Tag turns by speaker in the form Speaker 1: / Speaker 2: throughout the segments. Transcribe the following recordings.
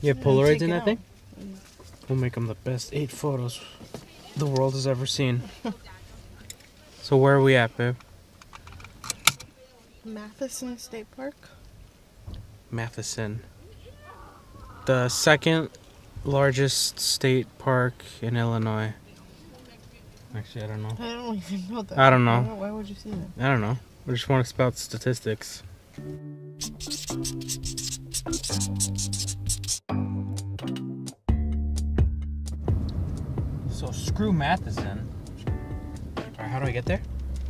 Speaker 1: You have Polaroids in that thing? We'll make them the best 8 photos the world has ever seen. So where are we at, babe?
Speaker 2: Matheson State Park.
Speaker 1: Matheson. The second largest state park in Illinois. Actually, I don't know.
Speaker 2: I don't even know that.
Speaker 1: I don't know.
Speaker 2: Why would you see that?
Speaker 1: I don't know. I just want to spout statistics. So screw Matheson. Alright, how do I get there?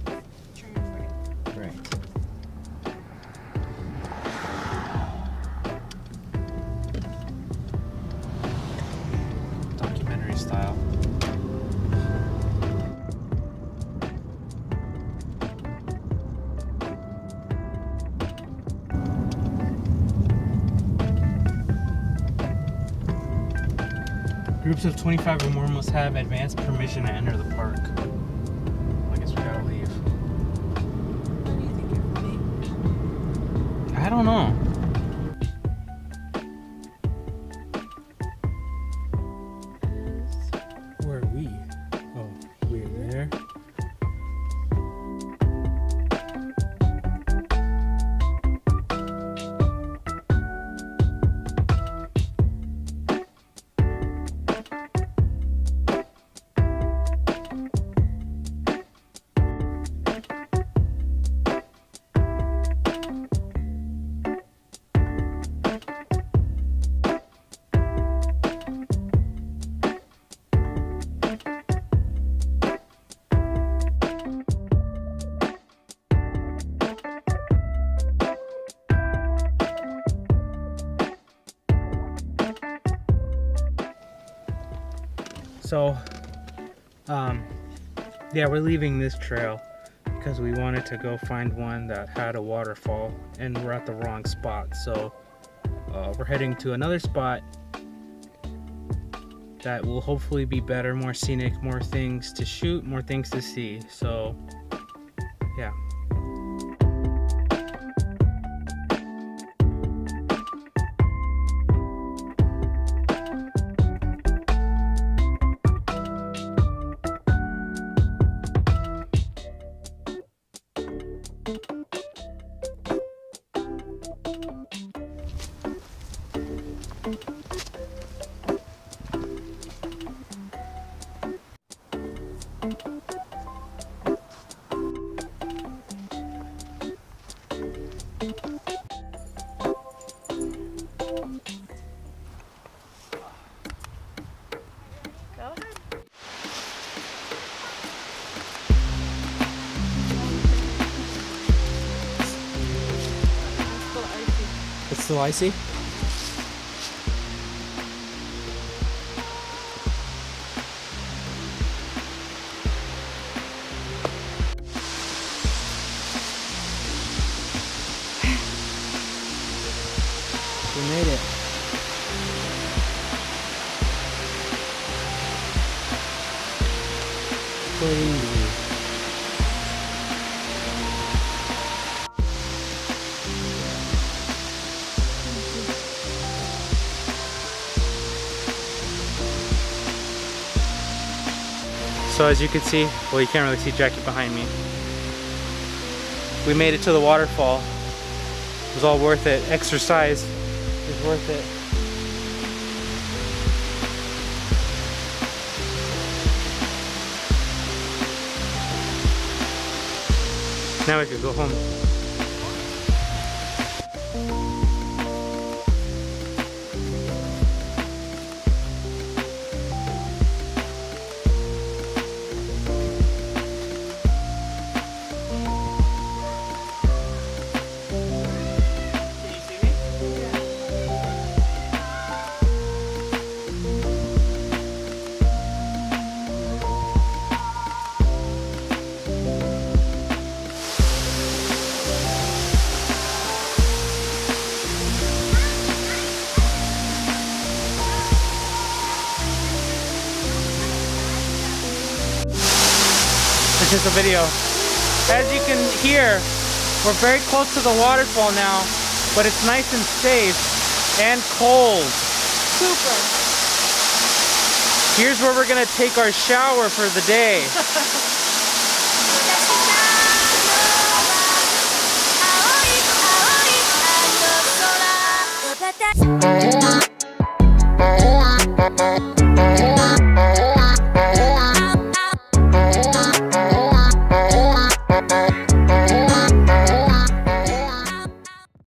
Speaker 2: Turn right.
Speaker 1: Right. Documentary style. Groups of 25 or more must have advance permission to enter the park. I guess we gotta leave.
Speaker 2: Where do you think it would be?
Speaker 1: I don't know. Where are we? Oh, we're there. So, yeah, we're leaving this trail because we wanted to go find one that had a waterfall, and we're at the wrong spot. So, we're heading to another spot that will hopefully be better, more scenic, more things to shoot, more things to see. So, yeah. It's still icy? We made it. Crazy. So as you can see, well, you can't really see Jackie behind me. We made it to the waterfall. It was all worth it. Exercise is worth it. Now we could go home. Just a video. As you can hear, we're very close to the waterfall now, but it's nice and safe and cold.
Speaker 2: Super.
Speaker 1: Here's where we're gonna take our shower for the day.
Speaker 3: Thank you.